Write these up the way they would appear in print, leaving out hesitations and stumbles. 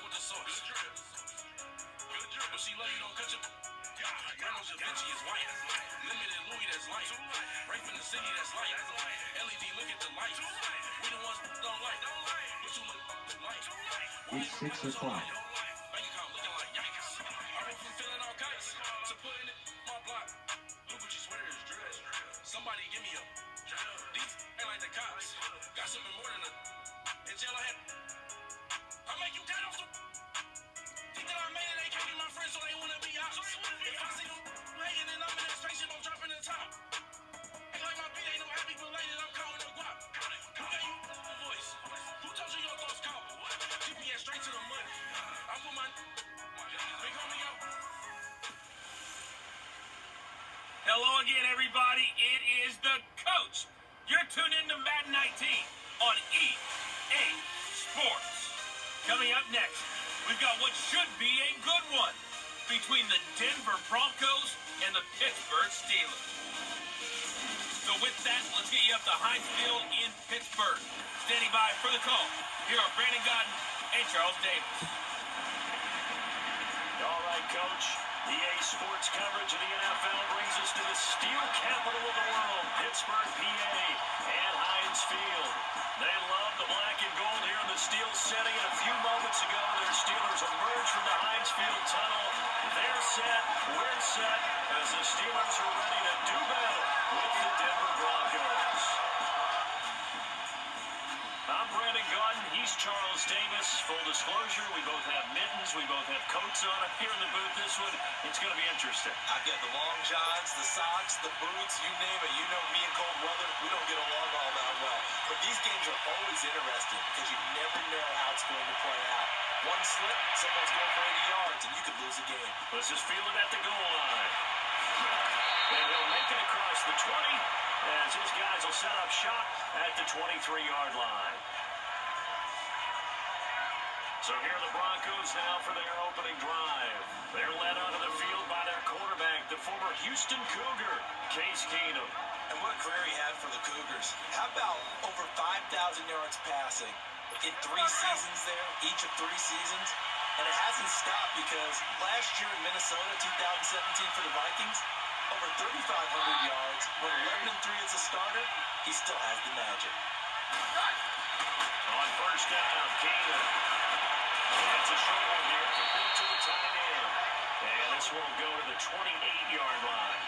with the sauce. Good drip. Good drip. But she love you, don't cut your... Reynolds Da Vinci is white. Limited Louis, that's light. Right from the city, that's light. LED, look at the lights. We the ones don't like. But you look like. It's 6 o'clock. Bank account looking like yikes. I went from feeling all kites to putting it in my block. Look what you sweater is dress. Somebody give me a... These ain't like the cops. Got something more than a... In jail I had... I make you dead off the... Think that I made it, they can't be my friends, so they wanna be out. If I see them hating and I'm in that spaceship, I'm dropping the top. Act like my beat ain't no happy belated, I'm calling the guap. Who gave you a voice? Who told you your thoughts count? GPS straight to the money. I put my... Big homie out. Hello again, everybody. It is the coach. You're tuned into Madden 19 on EA Sports. Coming up next, we've got what should be a good one between the Denver Broncos and the Pittsburgh Steelers. So with that, let's get you up to Heinz Field in Pittsburgh. Standing by for the call, here are Brandon Godden and Charles Davis. All right, Coach. EA Sports coverage of the NFL brings us to the steel capital of the world, Pittsburgh, PA, and Heinz Field. They love the black and gold here in the steel setting, and a few moments ago, their Steelers emerged from the Heinz Field tunnel. They're set, we're set, as the Steelers are ready to do battle with the Denver Broncos. I'm Brandon Godden, he's Charles Davis. Full disclosure, we both have mittens, we both have coats on. Here in the booth this one, it's going to be interesting. I've got the long johns, the socks, the boots, you name it. You know me and cold weather, we don't get along all that well. But these games are always interesting because you never know how it's going to play out. One slip, someone's going for 80 yards, and you could lose a game. Let's just feel it at the goal line. And he'll make it across the 20, as his guys will set up shop at the 23-yard line. So here are the Broncos now for their opening drive. They're led onto the field by their quarterback, the former Houston Cougar, Case Keenum. And what a career he had for the Cougars. How about over 5,000 yards passing in 3 seasons there, each of 3 seasons? And it hasn't stopped because last year in Minnesota, 2017 for the Vikings, over 3,500 yards, went 11-3 as a starter. He still has the magic. On first down, Keenum. That's a short one here, complete to the tight end. And this will go to the 28-yard line.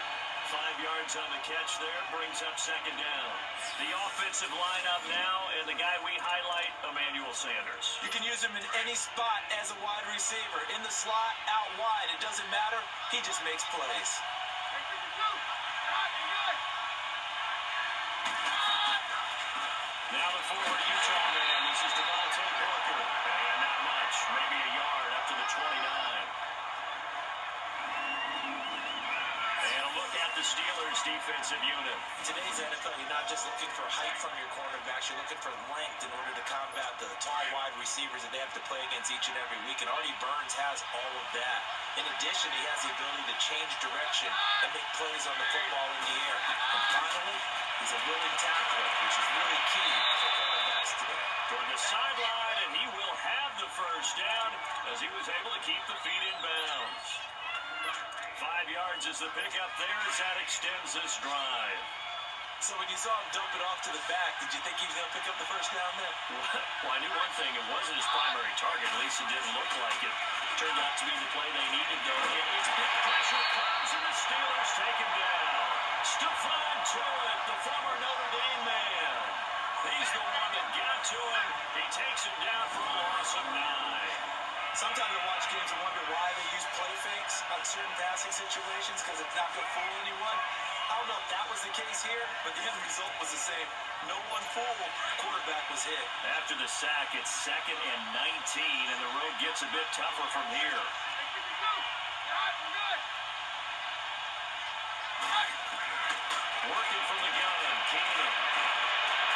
5 yards on the catch there, brings up second down. The offensive lineup now, and the guy we highlight, Emmanuel Sanders. You can use him in any spot as a wide receiver. In the slot, out wide, it doesn't matter. He just makes plays. Now the forward Utah man, this is Devontae Booker. And not much, maybe a yard up to the 29. And a look at the Steelers' defensive unit. Today's NFL, you're not just looking for height from your cornerbacks, you're looking for length in order to combat the tall wide receivers that they have to play against each and every week. And Artie Burns has all of that. In addition, he has the ability to change direction and make plays on the football in the air. And finally, he's a willing tackler, which is really key for cornerbacks today. Toward the sideline, and he will have the first down as he was able to keep the feet in bounds. 5 yards is the pickup there as that extends this drive. So when you saw him dump it off to the back, did you think he was going to pick up the first down there? Well, I knew one thing. It wasn't his primary target. At least it didn't look like it. Turned out to be the play they needed, though. It's big pressure comes, and the Steelers take him down. Stephon Tuitt, the former Notre Dame man. He's the one that got to him. He takes him down for a loss of 9. Sometimes I watch games and wonder why they use play fakes on certain passing situations because it's not going to fool anyone. I don't know if that was the case here, but the end result was the same. No one fooled. Quarterback was hit. After the sack, it's 2nd and 19, and the road gets a bit tougher from here. Working from the gun, Keenum.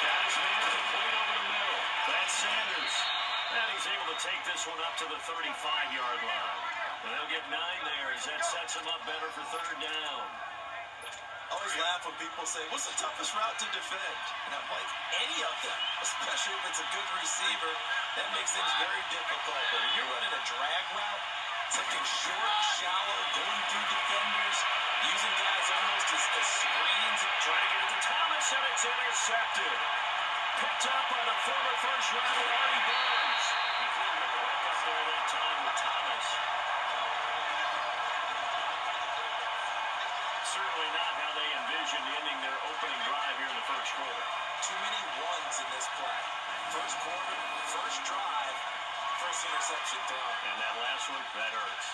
Got his man complete over the middle. That's Sanders. And he's able to take this one up to the 35-yard line. And they'll get 9 there as that sets him up better for 3rd down. Oh, always laugh when people say, what's the toughest route to defend? And I'm like, any of them, especially if it's a good receiver. That makes things very difficult. But when you're running a drag route, something short, shallow, going through defenders, using guys almost as screens. Trying to get it to Thomas, and it's intercepted. Picked up by the former first rounder, Artie Burns. He couldn't get the hook up there that time with Thomas. Certainly not how they envisioned ending their opening drive here in the first quarter. Too many ones in this play. First quarter, first drive, first interception thrown. And that last one, that hurts.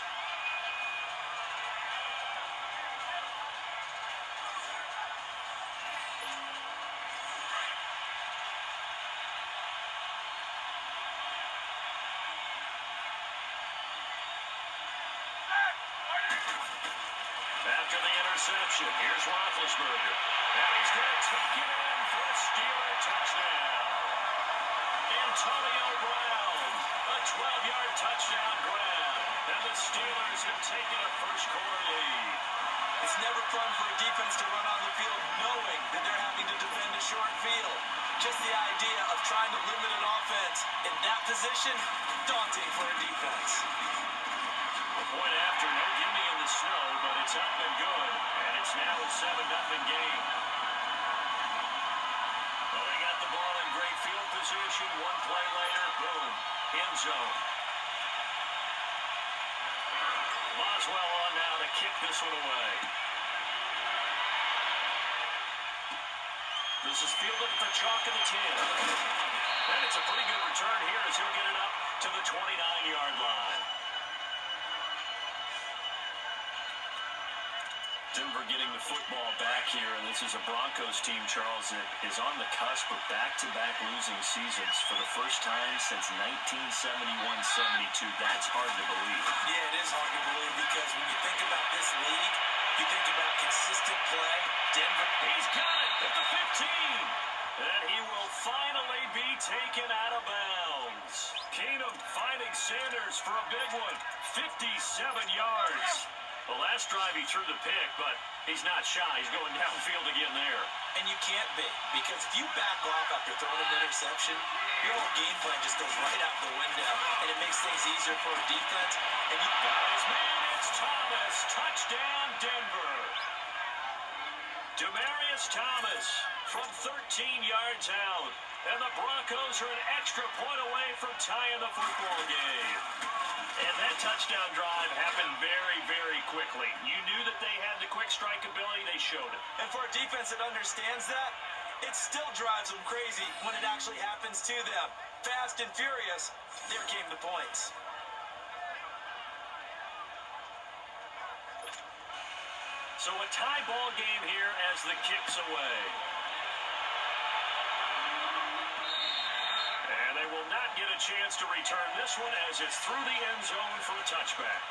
After the interception, here's Roethlisberger. And he's going to take it in for a Steeler touchdown. Antonio Brown, a 12-yard touchdown grab. And the Steelers have taken a first quarter lead. It's never fun for a defense to run on the field knowing that they're having to defend a short field. Just the idea of trying to limit an offense in that position, daunting for a defense. A point after, no gimme in the snow, but it's up and good. And it's now a 7-0 game. Well, they got the ball in great field position. One play later, boom, end zone. Boswell on now to kick this one away. This is fielded at the chalk of the 10. And it's a pretty good return here as he'll get it up to the 29-yard line. Denver getting the football back here, and this is a Broncos team, Charles, that is on the cusp of back-to-back losing seasons for the first time since 1971-72. That's hard to believe. Yeah, it is hard to believe because when you think about this league, you think about consistent play. Denver, he's got it at the 15. And he will finally be taken out of bounds. Keenum finding Sanders for a big one. 57 yards. The last drive he threw the pick, but he's not shy. He's going downfield again there. And you can't be, because if you back off after throwing an interception, your whole game plan just goes right out the window, and it makes things easier for a defense. And you got his man, it's Thomas. Touchdown, Denver. Demaryius Thomas from 13 yards out. And the Broncos are an extra point away from tying the football game. And that touchdown drive happened very, very quickly. You knew that they had the quick strike ability. They showed it. And for a defense that understands that, it still drives them crazy when it actually happens to them. Fast and furious, there came the points. So a tie ball game here as the kick's away. And they will not get a chance to return this one as it's through the end zone for a touchback.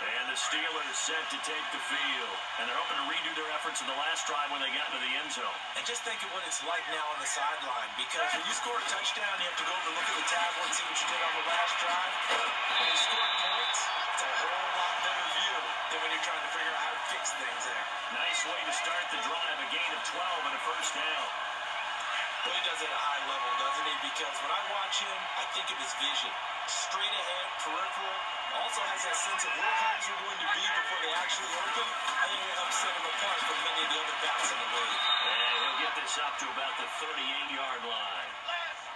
And the Steelers set to take the field. And they're hoping to redo their efforts in the last drive when they got into the end zone. And just think of what it's like now on the sideline. Because when you score a touchdown, you have to go over and look at the tablet and see what you did on the last drive. When you score points, it's a whole lot better view than when you're trying to figure out how to fix things there. Nice way to start the drive. A gain of 12 and a first down. Well, he does it at a high level, doesn't he? Because when I watch him, I think of his vision. Straight ahead, peripheral. Also has that sense of where holes are going to be before they actually open. I think it helps set him apart from many of the other backs in the league. And he'll get this up to about the 38-yard line.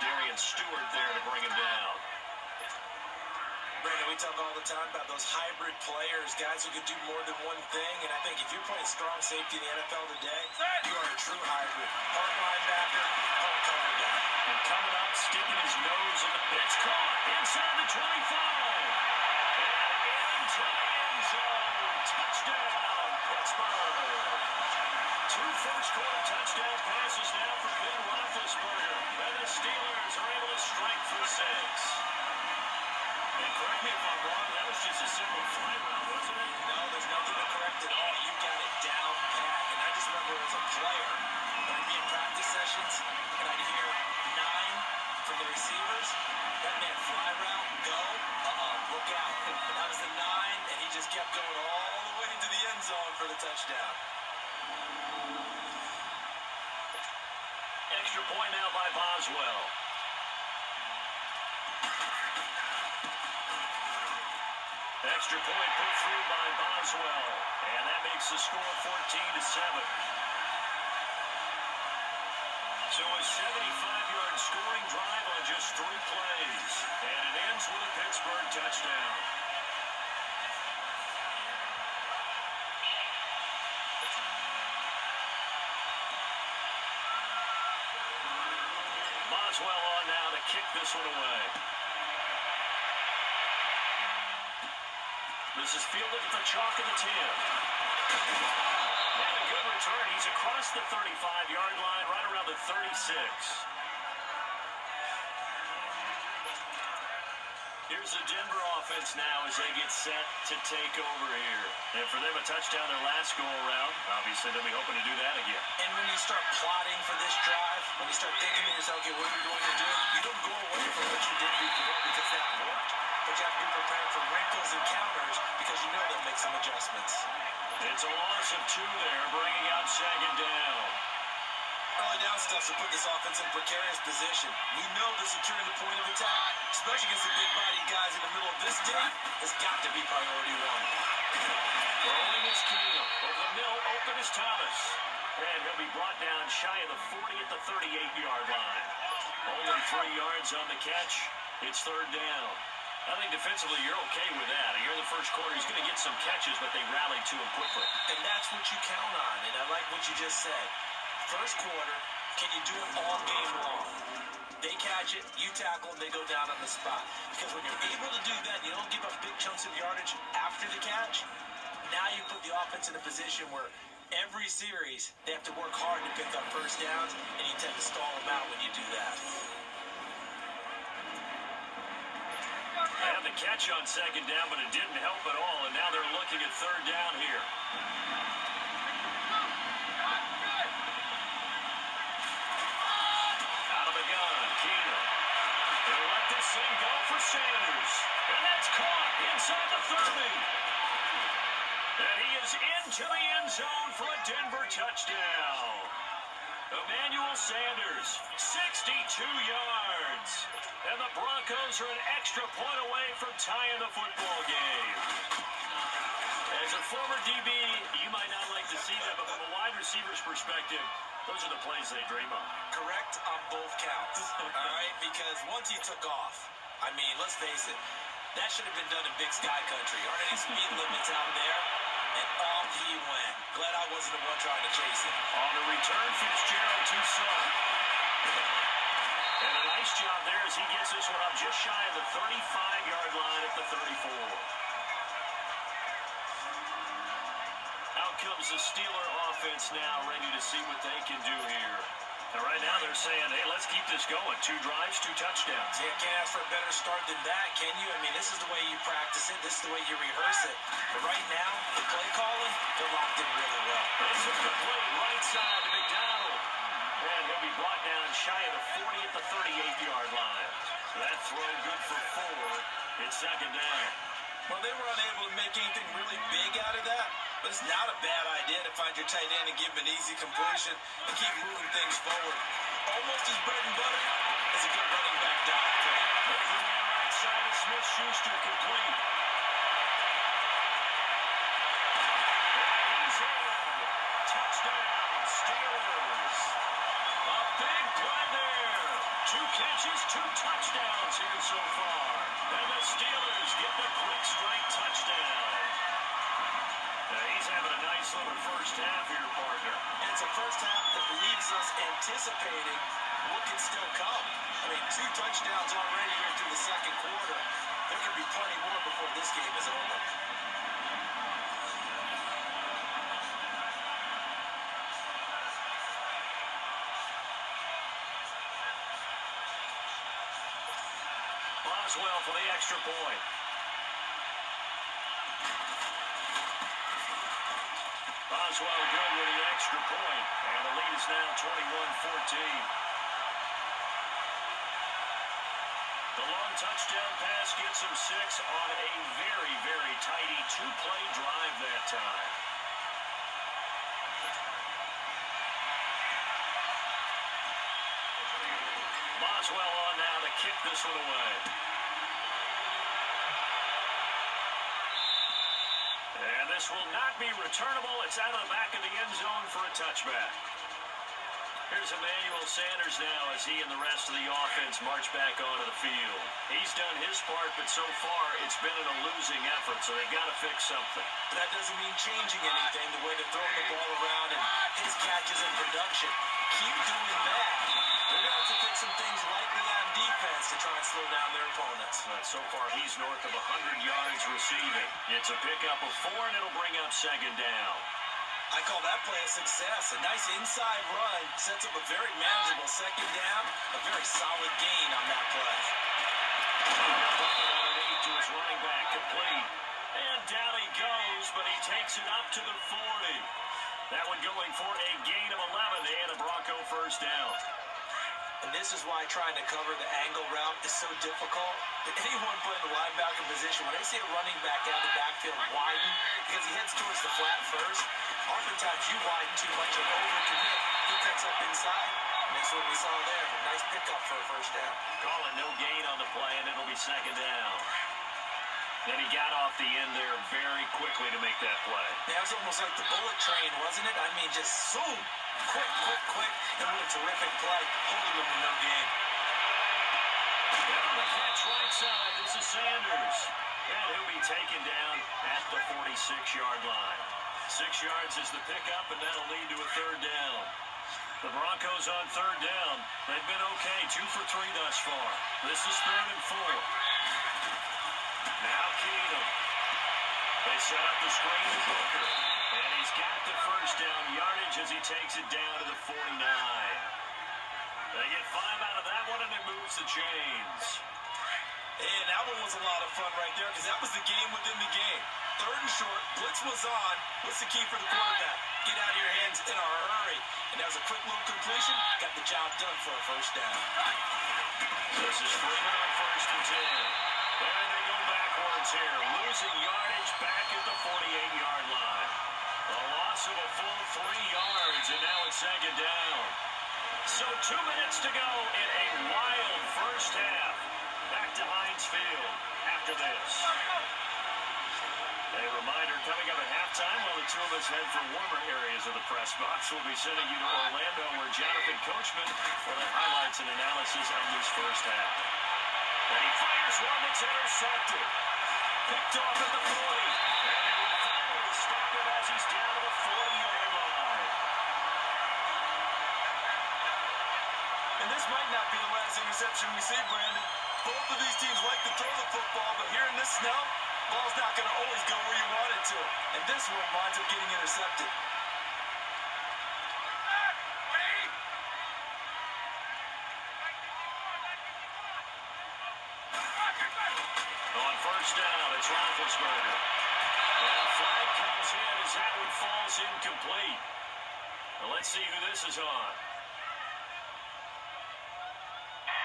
Darian Stewart there to bring him down. Brandon, we talk all the time about those hybrid players, guys who can do more than one thing. And I think if you're playing strong safety in the NFL today, you are a true hybrid. Part linebacker, part cover guy. And coming up, sticking his nose in the pitch. Caught inside the 25. And into the end zone. Touchdown, Pittsburgh. Two first-quarter touchdown passes now for Ben Roethlisberger. And the Steelers are able to strike for 6. And correct me if I'm wrong, that was just a simple fly route, wasn't it? No, there's nothing to correct at all. You got it down pat. And I just remember as a player, when I'd be in practice sessions, and I'd hear 9 from the receivers. That man, fly route, go, look out. And that was the 9, and he just kept going all the way to the end zone for the touchdown. Extra point now by Boswell. Extra point put through by Boswell. And that makes the score 14-7. So a 75-yard scoring drive on just 3 plays. And it ends with a Pittsburgh touchdown. Boswell on now to kick this one away. This is fielded at the chalk of the 10. And a good return. He's across the 35-yard line, right around the 36. Here's the Denver offense now as they get set to take over here. And for them, a touchdown their last go-around. Obviously, they'll be hoping to do that again. And when you start plotting for this drive, when you start thinking to yourself, okay, what are we going to do? You don't go away from what you did before because that worked. But you have to be prepared for wrinkles and counters because you know they'll make some adjustments. It's a loss of 2 there, bringing out 2nd down. Early down stuff to put this offense in precarious position. We know the securing the point of attack, especially against the big body guys in the middle of this day, has got to be priority 1. Rolling is Keenum. Over the middle, open is Thomas. And he'll be brought down shy of the 40 at the 38-yard line. Only 3 yards on the catch. It's 3rd down. I think defensively you're okay with that. Here in the first quarter, he's going to get some catches, but they rallied to him quickly. And that's what you count on, and I like what you just said. First quarter, can you do it all game long? They catch it, you tackle, and they go down on the spot. Because when you're able to do that, you don't give up big chunks of yardage after the catch. Now you put the offense in a position where every series, they have to work hard to pick up first downs, and you tend to stall them out when you do that. They had the catch on 2nd down, but it didn't help at all, and now they're looking at 3rd down here. Out of the gun, Keenum. He'll let this thing go for Sanders, and that's caught inside the 30. And he is into the end zone for a Denver touchdown. Emmanuel Sanders, 62 yards. And the Broncos are an extra point away from tying the football game. As a former DB, you might not like to see that, but from a wide receiver's perspective, those are the plays they dream of. Correct on both counts, all right? Because once he took off, I mean, let's face it, that should have been done in Big Sky Country. Aren't any speed limits out there? And off he went. Glad I wasn't the one trying to chase him. On the return, Fitzgerald to Sugg. And a nice job there as he gets this one up just shy of the 35-yard line at the 34. Out comes the Steeler offense now, ready to see what they can do here. And right now they're saying, hey, let's keep this going. 2 drives, 2 touchdowns. Yeah, can't ask for a better start than that, can you? I mean, this is the way you practice it. This is the way you rehearse it. But right now, the play calling, they're locked in really well. This is complete right side to McDonald. And he'll be brought down shy of the 40 at the 38-yard line. That throw good for 4. It's 2nd down. Well, they were unable to make anything really big out of that, but it's not a bad idea to find your tight end and give him an easy completion and keep moving things forward. Almost as bread and butter as a good running back dive play. Making that right side of Smith-Schuster complete. And he's in. Touchdown, Steelers. A big play there. 2 catches, 2 touchdowns here so far. And the Steelers get the quick strike touchdown. Now he's having a nice little first half here, partner. And it's a first half that leaves us anticipating what can still come. I mean, 2 touchdowns already here through the second quarter. There could be plenty more before this game is over. Boswell for the extra point. Boswell good with the extra point. And the lead is now 21-14. The long touchdown pass gets him 6 on a very, very tidy 2-play drive that time. Boswell on now to kick this one away. And this will not be returnable. It's out of the back of the end zone for a touchback. Here's Emmanuel Sanders now as he and the rest of the offense march back onto the field. He's done his part, but so far it's been in a losing effort, so they've got to fix something. That doesn't mean changing anything, the way they're throwing the ball around and his catches and production. Keep doing that. They're going to have to fix some things likely on defense to try and slow down their opponents. So far he's north of 100 yards receiving. It's a pickup of 4, and it'll bring up second down. I call that play a success. A nice inside run sets up a very manageable second down. A very solid gain on that play. Underneath to his running back, complete. And down he goes, but he takes it up to the 40. That one going for a gain of 11 and a Bronco first down. And this is why trying to cover the angle route is so difficult. Anyone playing the linebacker position, when they see a running back out of the backfield widen, because he heads towards the flat first, oftentimes you widen too much and overcommit. He cuts up inside, and that's what we saw there. A nice pickup for a first down. Call it no gain on the play, and it'll be second down. Then he got off the end there very quickly to make that play. That was almost like the bullet train, wasn't it? I mean, just zoom. Quick, and what a terrific play, holding them in no game. And on the catch right side, this is Sanders. And he'll be taken down at the 46-yard line. 6 yards is the pickup, and that'll lead to a third down. The Broncos on third down. They've been okay, 2 for 3 thus far. This is 3rd and 4. Now Keenum. They set up the screen to Booker. And he's got the first down yardage as he takes it down to the 49. They get 5 out of that one, and it moves the chains. And that one was a lot of fun right there, because that was the game within the game. 3rd and short, blitz was on. What's the key for the quarterback? Get out of your hands in a hurry. And that was a quick little completion. Got the job done for a first down. This is Freeman on 1st and 10. And they go backwards here. Losing yardage back at the 48-yard line. A loss of a full 3 yards, and now it's second down. So 2 minutes to go in a wild first half. Back to Heinz Field after this. A reminder, coming up at halftime, while the two of us head for warmer areas of the press box, we'll be sending you to Orlando, where Jonathan Coachman will have highlights and analysis on this first half. And he fires one that's intercepted. Picked off at the 40. And they will finally stop him as he's down to the 40-yard line. And this might not be the last interception we see, Brandon. Both of these teams like to throw the football, but here in this snow, ball's not going to always go where you want it to. And this one winds up getting intercepted. On first down, it's Roethlisberger. And a flag comes in as that one falls incomplete. Now let's see who this is on.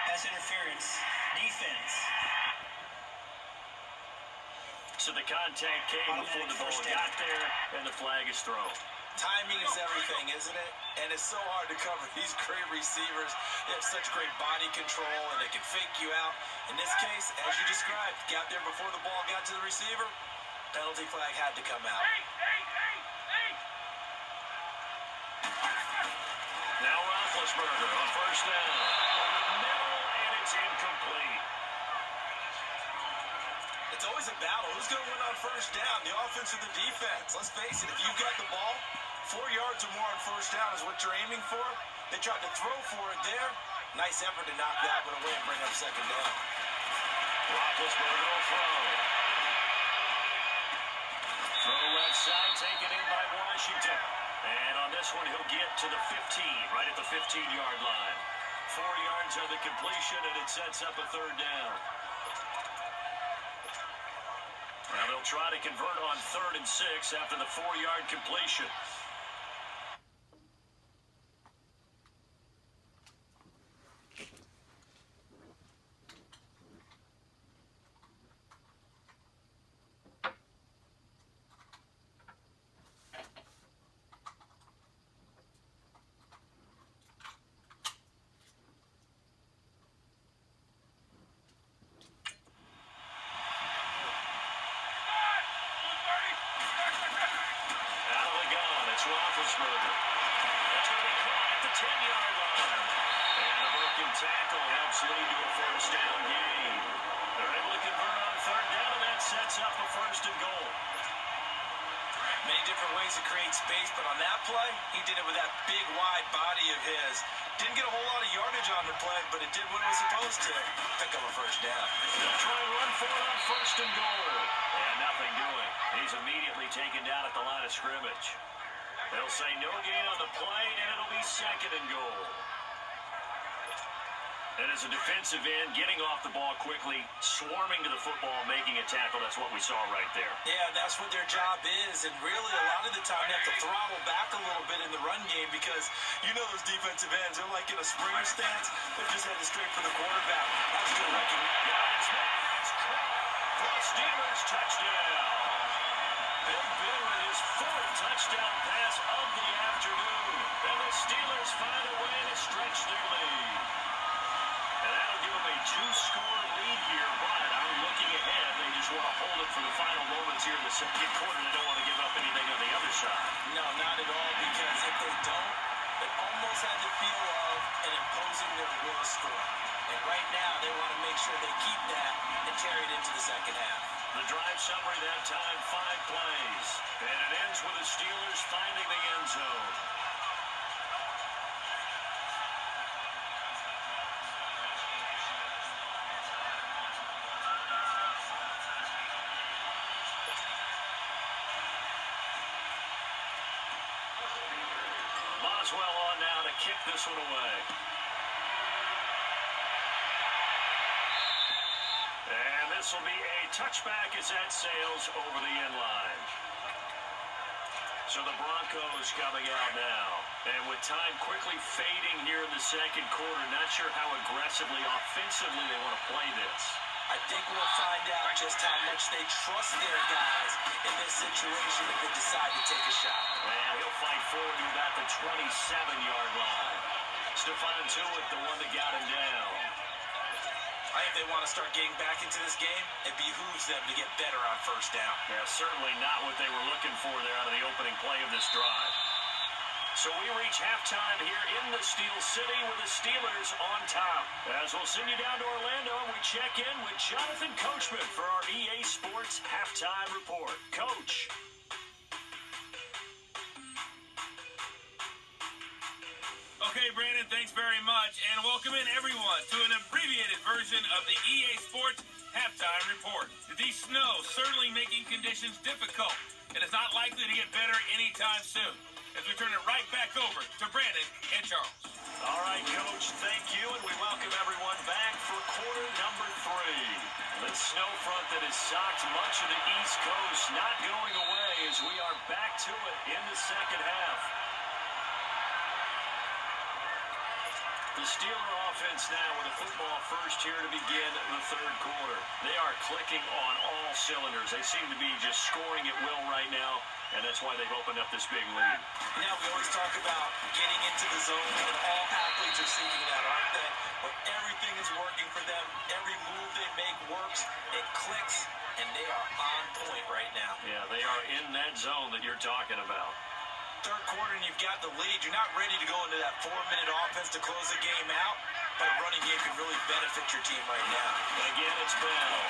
Pass interference. Defense. So the contact came before the ball got there, and the flag is thrown. Timing is everything, isn't it? And it's so hard to cover these great receivers. They have such great body control, and they can fake you out. In this case, as you described, got there before the ball got to the receiver. Penalty flag had to come out. Now Roethlisberger on first down. Middle, and it's incomplete. It's always a battle. Who's going to win on first down? The offense or the defense? Let's face it, if you've got the ball, 4 yards or more on first down is what you're aiming for. They tried to throw for it there. Nice effort to knock that one away and bring up second down. Roethlisberger will throw. Throw left side, taken in by Washington. And on this one, he'll get to the 15, right at the 15-yard line. 4 yards on the completion, and it sets up a third down. Now they'll try to convert on 3rd and 6 after the 4-yard completion. tackle helps lead to a first down gain. They're able to convert on third down, and that sets up a first and goal. Many different ways to create space, but on that play, he did it with that big, wide body of his. Didn't get a whole lot of yardage on the play, but it did what it was supposed to. Pick up a first down. They'll try and run for it on first and goal. And nothing doing. He's immediately taken down at the line of scrimmage. They'll say no gain on the play, and it'll be second and goal. And as a defensive end, getting off the ball quickly, swarming to the football, making a tackle, that's what we saw right there. Yeah, that's what their job is. And really, a lot of the time, they have to throttle back a little bit in the run game because you know those defensive ends, they're like in a springer stance. They're just headed straight for the quarterback. That's good recognition. For the Steelers, touchdown. Big Ben with his fourth touchdown pass of the afternoon. And the Steelers find a way to stretch their lead. And that'll give them a two-score lead here, but I'm looking ahead. They just want to hold it for the final moments here in the second quarter. They don't want to give up anything on the other side. No, not at all, because if they don't, it almost had the feel of an imposing their will score. And right now, they want to make sure they keep that and carry it into the second half. The drive summary that time, 5 plays. And it ends with the Steelers finding the end zone. Boswell on now to kick this one away. And this will be a touchback as that sails over the end line. So the Broncos coming out now. And with time quickly fading here in the second quarter, not sure how aggressively, offensively they want to play this. I think we'll find out just how much they trust their guys in this situation if they decide to take a shot. And he'll fight forward to about the 27-yard line. Stephon Tuitt, the one that got him down. I think they want to start getting back into this game. It behooves them to get better on first down. Yeah, certainly not what they were looking for there out of the opening play of this drive. So we reach halftime here in the Steel City with the Steelers on top. As we'll send you down to Orlando, we check in with Jonathan Coachman for our EA Sports Halftime Report. Coach. Okay, Brandon, thanks very much. And welcome in, everyone, to an abbreviated version of the EA Sports Halftime Report. The snow certainly making conditions difficult, and it's not likely to get better anytime soon. As we turn it right back over to Brandon and Charles. All right, Coach, thank you, and we welcome everyone back for quarter number 3. The snow front that has socked much of the East Coast not going away as we are back to it in the second half. The Steeler offense now with a football first here to begin the third quarter. They are clicking on all cylinders. They seem to be just scoring at will right now, and that's why they've opened up this big lead. Now, we always talk about getting into the zone, and all athletes are seeking that, aren't they? When everything is working for them, every move they make works, it clicks, and they are on point right now. Yeah, they are in that zone that you're talking about. Third quarter, and you've got the lead. You're not ready to go into that 4-minute offense to close the game out, but a running game can really benefit your team right now. Again, it's Bell.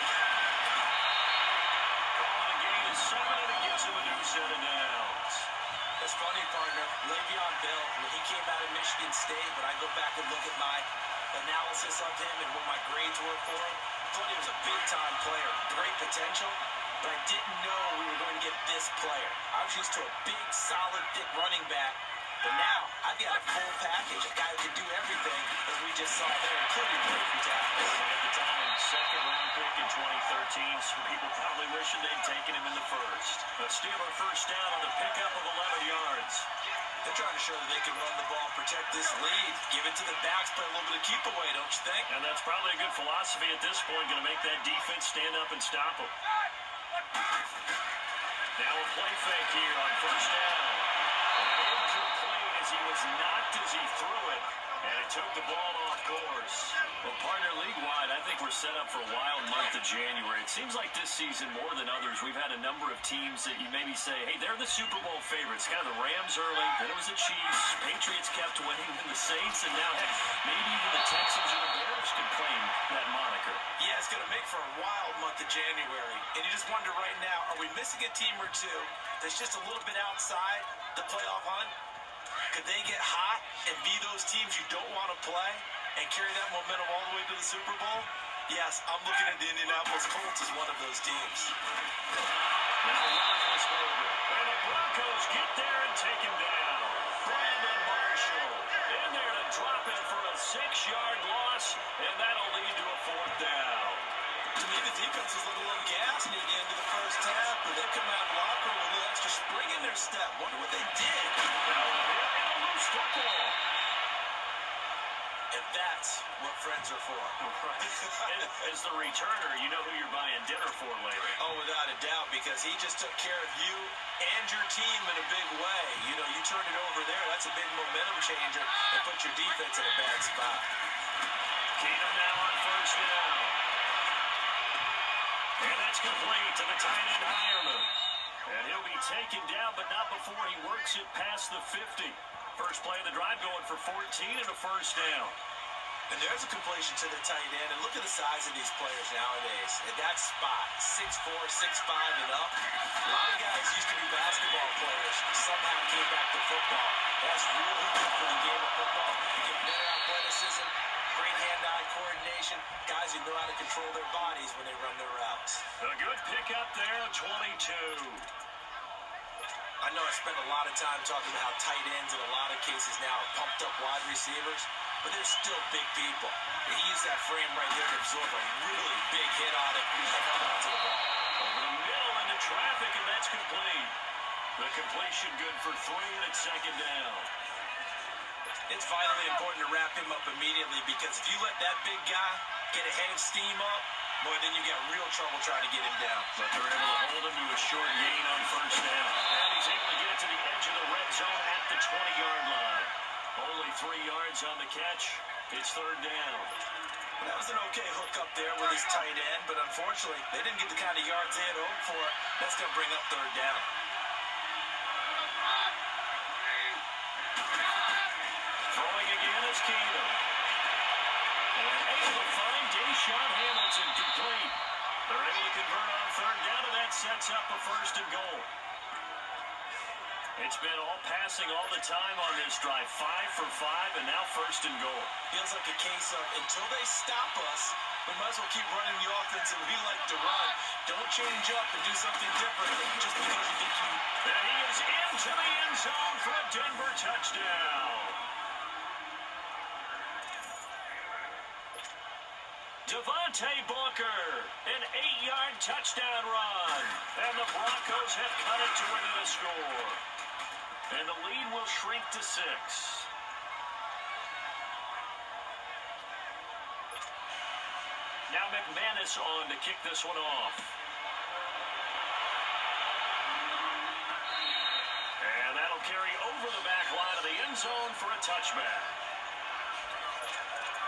Calling a gain of 7, and it gives him a new set of downs. It's funny, partner. Le'Veon Bell, when he came out of Michigan State, when I go back and look at my analysis of him and what my grades were for him, I thought he was a big-time player, great potential, but I didn't know we were going to get this player. I was used to a big, solid, thick running back, but now I've got a full package, a guy who can do everything, as we just saw there, including breaking tackles. At the time, second-round pick in 2013, some people probably wishing they'd taken him in the first. A Steeler first down on the pickup of 11 yards. They're trying to show that they can run the ball, protect this lead, give it to the backs, play a little bit of keep away, don't you think? And that's probably a good philosophy at this point, going to make that defense stand up and stop them. Now a play fake here on first down. And incomplete as he was knocked as he threw it. And it took the ball off course. Well, partner, league-wide, I think we're set up for a wild month of January. It seems like this season, more than others, we've had a number of teams that you maybe say, hey, they're the Super Bowl favorites. Kind of the Rams early, then it was the Chiefs. Patriots kept winning, then the Saints, and now, heck, maybe even the Texans or the Bears could claim that moniker. Yeah, it's going to make for a wild month of January. And you just wonder right now, are we missing a team or two that's just a little bit outside the playoff hunt? Could they get hot and be those teams you don't want to play and carry that momentum all the way to the Super Bowl? Yes, I'm looking at the Indianapolis Colts as one of those teams. Now Roethlisberger, and the Broncos get there and take him down. Brandon Marshall in there to drop it for a 6-yard loss, and that'll lead to a 4th down. To me, the defense was looking a little gas near the end of the first half, but they come out of the locker room with a little extra spring in their step. Wonder what they did. And a loose football. And that's what friends are for. As the returner, you know who you're buying dinner for later. Oh, without a doubt, because he just took care of you and your team in a big way. You know, you turn it over there, that's a big momentum changer and put your defense in a bad spot. Keenum now on 1st down. And that's complete to the tight end Hireman. And he'll be taken down, but not before he works it past the 50. First play of the drive going for 14 and a 1st down. And there's a completion to the tight end. And look at the size of these players nowadays. At that spot, 6'4", 6'5", and up. A lot of guys used to be basketball players. Somehow came back to football. That's really good for the game of football. You get better athleticism, great hand-eye coordination. Guys who know how to control their bodies when they run their routes. A good pickup there, 22. I know I spent a lot of time talking about how tight ends in a lot of cases now are pumped up wide receivers, but they're still big people. And he used that frame right there to absorb a really big hit on it and held on to the ball. Over the middle into traffic, and that's complete. The completion good for 3, and it's 2nd down. It's vitally important to wrap him up immediately, because if you let that big guy get a head of steam up, boy, then you got real trouble trying to get him down. But they're able to hold him to a short gain on 1st down. And he's able to get it to the edge of the red zone at the 20-yard line. Only 3 yards on the catch. It's 3rd down. That was an okay hook up there with his tight end, but unfortunately, they didn't get the kind of yards they had hoped for. That's going to bring up 3rd down. Throwing again is Keenum. And able to find Deshaun Hamilton complete. They're able to convert on 3rd down, and that sets up a 1st and goal. It's been all passing all the time on this drive. 5 for 5, and now 1st and goal. Feels like a case of until they stop us, we might as well keep running the offense that we like to run. Don't change up and do something different just because you think you... And he is into the end zone for a Denver touchdown. Devontae Booker, an 8-yard touchdown run. And the Broncos have cut it to within a score. And the lead will shrink to 6. Now McManus on to kick this one off. And that'll carry over the back line of the end zone for a touchback.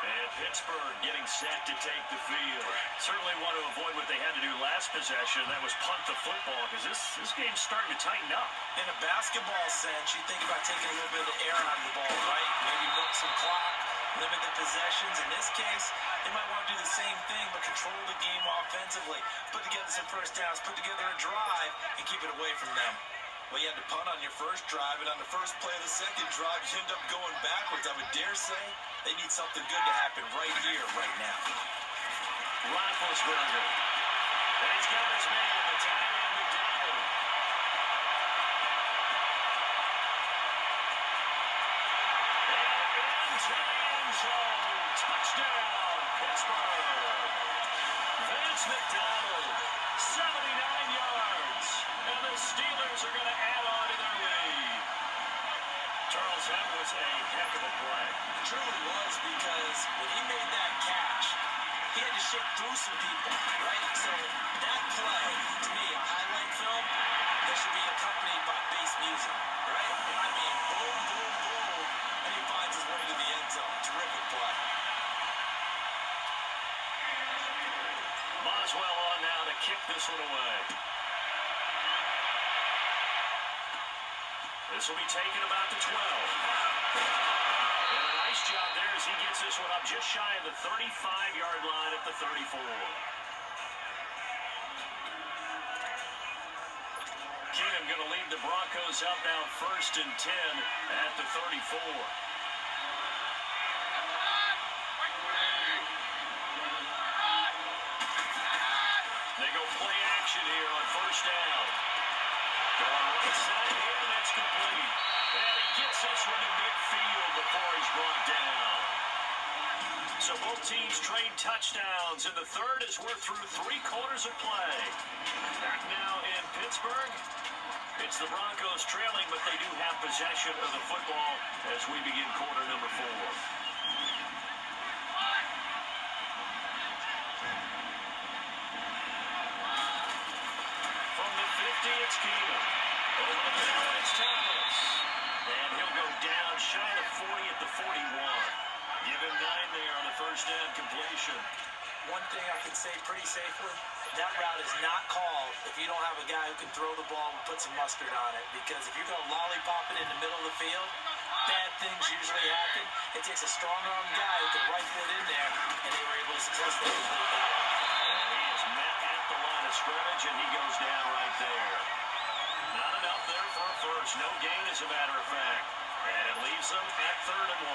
And Pittsburgh getting set to take the field. Certainly want to avoid what they had to do last possession. That was punt the football, because this game's starting to tighten up. In a basketball sense, you think about taking a little bit of the air out of the ball, right? Maybe milk some clock, limit the possessions. In this case, they might want to do the same thing, but control the game offensively. Put together some 1st downs, put together a drive, and keep it away from them. Well, you had to punt on your 1st drive, and on the 1st play of the 2nd drive, you end up going backwards. I would dare say they need something good to happen right here, right now. Roethlisberger. And he's got his man, the tight end, McDonald. And into the end zone. Touchdown, Pittsburgh. Vance McDonald, 79 yards. And the Steelers are going to add on to their lead. Charles, that was a heck of a play. It truly was, because when he made that catch, he had to shake through some people, right? So that play, to me, a highlight film that should be accompanied by bass music, right? I mean, boom, boom, boom, and he finds his way to the end zone. play. Boswell on now to kick this one away. This will be taken about the 12. And a nice job there as he gets this one up just shy of the 35-yard line at the 34. Keenum going to lead the Broncos up now 1st and 10 at the 34. They go play action here on 1st down. Going right side here, and that's complete. And he gets this one to midfield before he's brought down. So both teams trade touchdowns, and the third as we're through 3 quarters of play. Back now in Pittsburgh. It's the Broncos trailing, but they do have possession of the football as we begin quarter number 4. From the 50, it's Keenum. Over the middle, it's Thomas. And he'll go down shy of 40 at the 41. Give him 9 there on the 1st down completion. One thing I can say pretty safely, that route is not called if you don't have a guy who can throw the ball and put some mustard on it. Because if you're going to lollipop it in the middle of the field, bad things usually happen. It takes a strong-arm guy who can rifle it in there, and they were able to successfully complete that. And he is met at the line of scrimmage, and he goes down right there. Not enough there for a first. No gain, as a matter of fact. And it leaves them at 3rd and 1.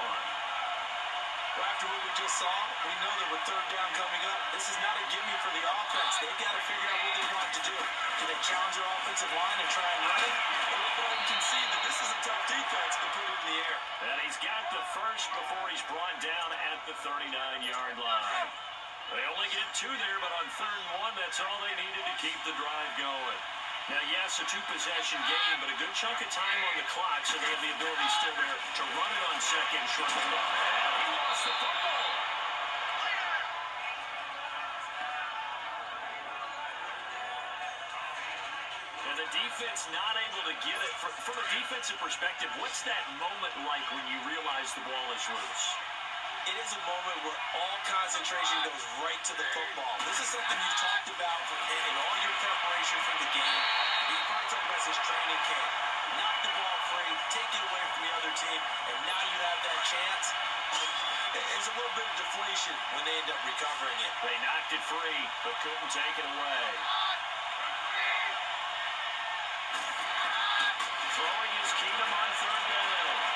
Well, after what we just saw, we know that with 3rd down coming up, this is not a gimme for the offense. They've got to figure out what they want to do. Do they challenge their offensive line and try and run it? Or they go and concede that this is a tough defense and put it in the air? And he's got the first before he's brought down at the 39-yard line. They only get 2 there, but on 3rd and 1, that's all they needed to keep the drive going. Now, yes, a 2-possession game, but a good chunk of time on the clock, so they have the ability still there to run it on 2nd, short and long. And he lost the football. And the defense not able to get it. From a defensive perspective, what's that moment like when you realize the ball is loose? It is a moment where all concentration goes right to the football. This is something you've talked about in all your preparation for the game. You've probably talked about this training camp. Knock the ball free, take it away from the other team, and now you have that chance. There's a little bit of deflation when they end up recovering it. They knocked it free, but couldn't take it away. Throwing is Keenum on 3rd down.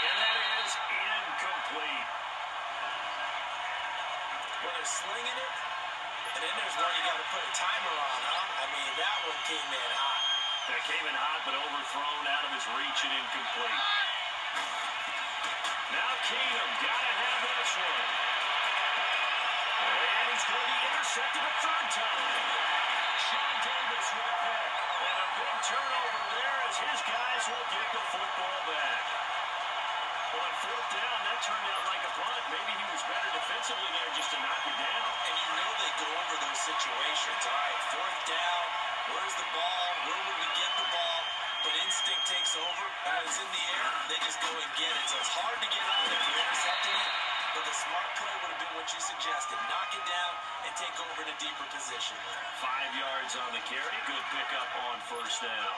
And that is incomplete. Well, they're slinging it, and then there's one you got to put a timer on, huh? I mean, that one came in hot. That came in hot, but overthrown out of his reach and incomplete. Now Keenum, gotta have this one. And he's going to be intercepted a 3rd time. Sean Davis with a pick. And a big turnover there as his guys will get the football back. On 4th down, that turned out like a punt. Maybe he was better defensively there just to knock it down. And you know they go over those situations. All right, 4th down, where's the ball? Where would we get the ball? But instinct takes over, and when it's in the air, they just go and get it. So it's hard to get on if you're intercepting it, but the smart play would have been what you suggested. Knock it down and take over in a deeper position. 5 yards on the carry. Good pickup on 1st down.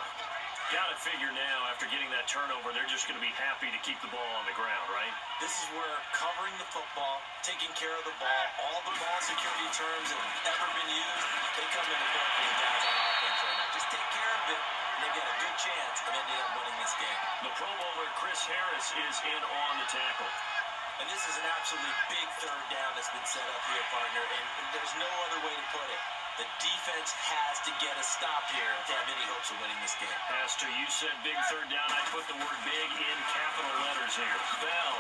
Got to figure now, after getting that turnover, they're just going to be happy to keep the ball on the ground, right? This is where covering the football, taking care of the ball, all the ball security terms that have ever been used, they come into play for the guys on offense right now. Just take care of it, and they get a good chance of ending up winning this game. The Pro Bowler Chris Harris is in on the tackle. And this is an absolutely big 3rd down that's been set up here, partner, and there's no other way to put it. The defense has to get a stop here to have any hopes of winning this game. Has to. You said big 3rd down. I put the word big in capital letters here. Bell.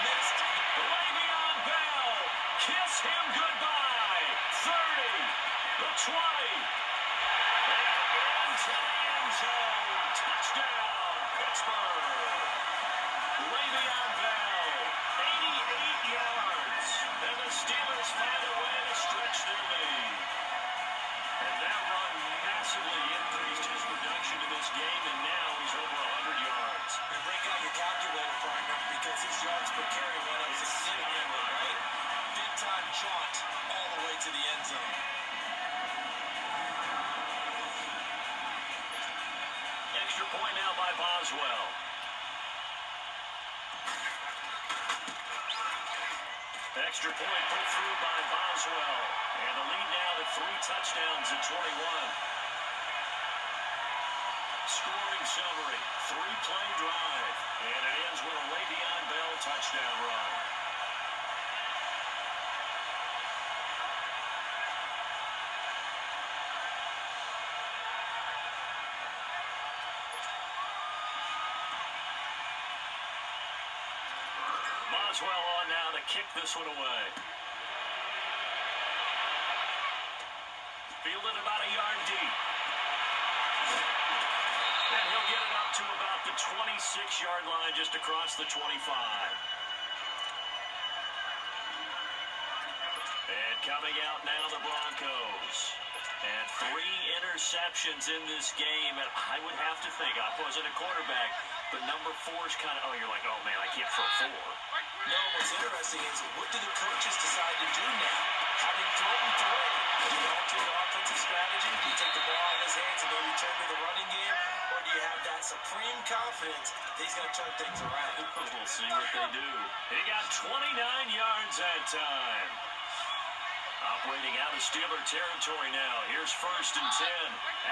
Missed. Le'Veon Bell. Kiss him goodbye. 30. The 20. And into the end zone. Touchdown, Pittsburgh. Le'Veon Bell. 88 yards. And the Steelers find a way to stretch their lead. And that run massively increased his production in this game, and now he's over 100 yards. And break out your calculator, partner, because his yards per carry went up significantly, right? Big-time jaunt all the way to the end zone. Extra point now by Boswell. Extra point put through by Boswell. And the lead now to 3 touchdowns at 21. Scoring summary, 3-play drive. And it ends with a Le'Veon Bell touchdown run. Boswell on now to kick this one away. Fielded about a yard deep. And he'll get it up to about the 26-yard line, just across the 25. And coming out now, the Broncos. And 3 interceptions in this game. And I would have to think, I wasn't a quarterback, but number 4 is kind of, you're like, oh, man, I can't throw 4. No, what's interesting is what do the coaches decide to do now? Having thrown 3, do you alter your offensive strategy? Do you take the ball out of his hands and maybe turn to the running game? Or do you have that supreme confidence that he's going to turn things around? We'll see what they do. He got 29 yards that time. Operating out of Steeler territory now. Here's 1st and 10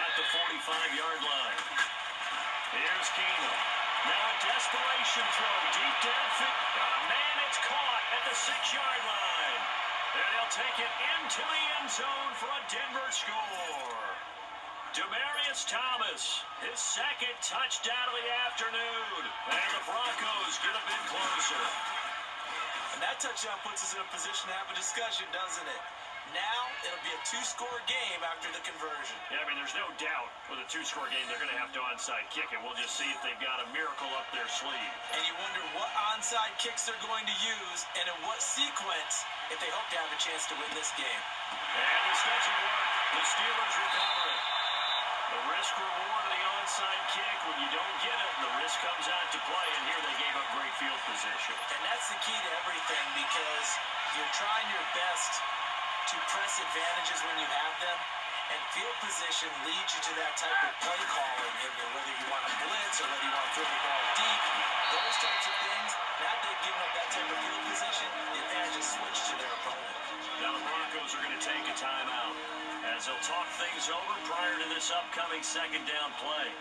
at the 45-yard line. Here's Keenum. Now a desperation throw deep downfield. Man, it's caught at the 6-yard line. And they'll take it into the end zone for a Denver score. Demaryius Thomas, his 2nd touchdown of the afternoon. And the Broncos get a bit closer. And that touchdown puts us in a position to have a discussion, doesn't it? Now, it'll be a 2-score game after the conversion. Yeah, I mean, there's no doubt with a 2-score game, they're going to have to onside kick it. We'll just see if they've got a miracle up their sleeve. And you wonder what onside kicks they're going to use and in what sequence if they hope to have a chance to win this game. And this doesn't work. The Steelers recover it. The risk-reward of the onside kick, when you don't get it, the risk comes out to play, and here they gave up great field position. And that's the key to everything, because you're trying your best to press advantages when you have them, and field position leads you to that type of play calling, and whether you want to blitz or whether you want to throw the ball deep, those types of things. Now they've given up that type of field position, the advantage is switched to their opponent. Now the Broncos are going to take a timeout as they'll talk things over prior to this upcoming 2nd down play.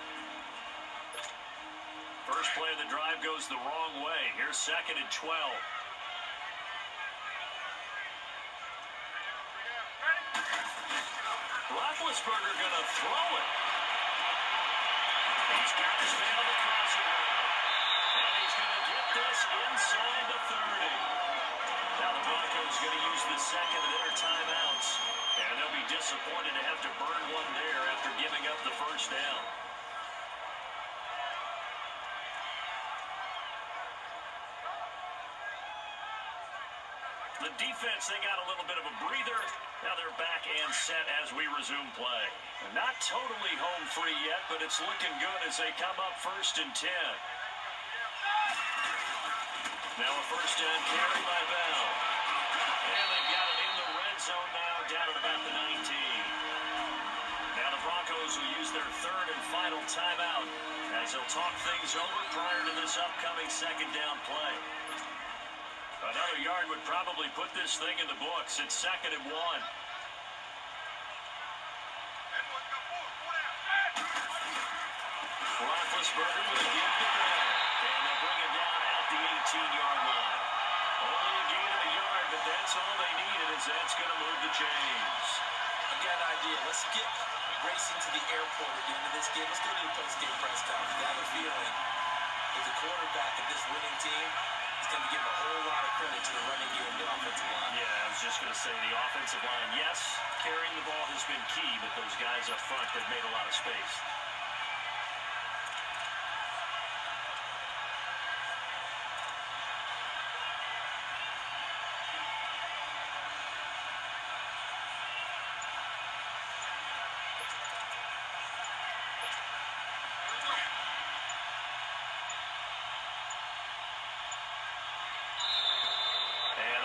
First play of the drive goes the wrong way. Here's 2nd and 12. Roethlisberger going to throw it. He's got his man on the crossing route. And he's going to get this inside the 30. Now the Broncos going to use the 2nd of their timeouts. And they'll be disappointed to have to burn one there after giving up the 1st down. The defense, they got a little bit of a breather. Now they're back and set as we resume play. Not totally home free yet, but it's looking good as they come up 1st and 10. Now a 1st down carry by Bell. And they've got it in the red zone now, down at about the 19. Now the Broncos will use their 3rd and final timeout as they'll talk things over prior to this upcoming 2nd down play. Another yard would probably put this thing in the books. It's 2nd and 1. Roethlisberger with a give to Bell. And they'll bring it down at the 18-yard line. Only a gain of a yard, but that's all they needed, as that's going to move the chains. I've got an idea. Let's get racing to the airport at the end of this game. Let's go to the post-game press conference. I have a feeling that the quarterback of this winning team is going to give a whole lot of credit to the running game and the offensive line. Yeah, I was just going to say the offensive line, yes, carrying the ball has been key, but those guys up front, they've made a lot of space.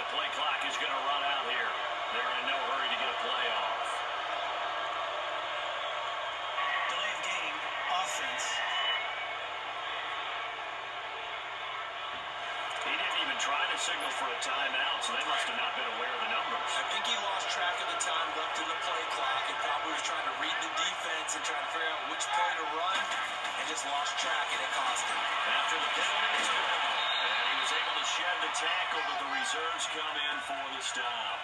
play clock is going to run out here. They're in no hurry to get a play off. Delay of game, offense. He didn't even try to signal for a timeout, so they must have not been aware of the numbers. I think he lost track of the time left in the play clock and probably was trying to read the defense and trying to figure out which play to run and just lost track, and it cost him. After the penalty, it's down. And he was able to shed the tackle, but the reserves come in for the stop.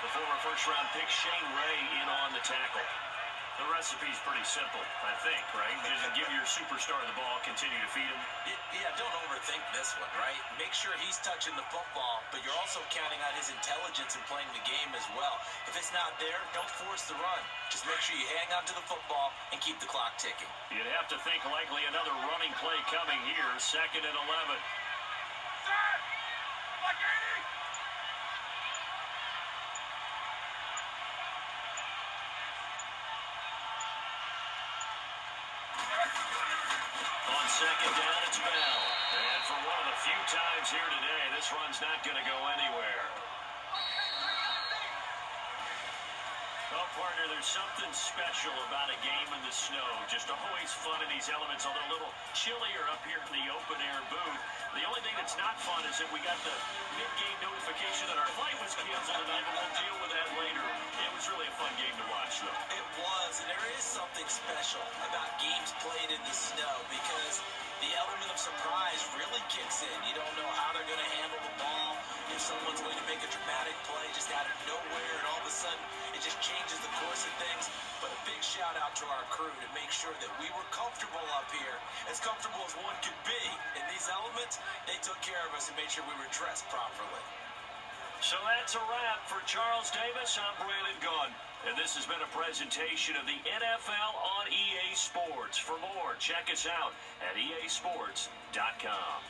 The former first-round pick Shane Ray in on the tackle. The recipe's pretty simple, I think, right? Just give your superstar the ball, continue to feed him. Yeah, don't overthink this one, right? Make sure he's touching the football, but you're also counting on his intelligence in playing the game as well. If it's not there, don't force the run. Just make sure you hang on to the football and keep the clock ticking. You'd have to think likely another running play coming here, 2nd and 11. On 2nd down, it's Bell. And for one of the few times here today, this run's not going to go anywhere. Well, partner, there's something special about a game in the snow. Just always fun in these elements, although a little chillier up here in the open-air booth. The only thing that's not fun is that we got the mid-game notification that our flight was canceled tonight, but we'll deal with that later. It was really a fun game to watch, though. It was, and there is something special about games played in the snow because the element of surprise really kicks in. You don't know how they're going to handle the ball, if someone's going to make a dramatic play just out of nowhere, and all of a sudden it just changes the course of things. But a big shout out to our crew to make sure that we were comfortable up here, as comfortable as one could be. In these elements, they took care of us and made sure we were dressed properly. So that's a wrap for Charles Davis. I'm Brandon Gunn, and this has been a presentation of the NFL on EA Sports. For more, check us out at easports.com.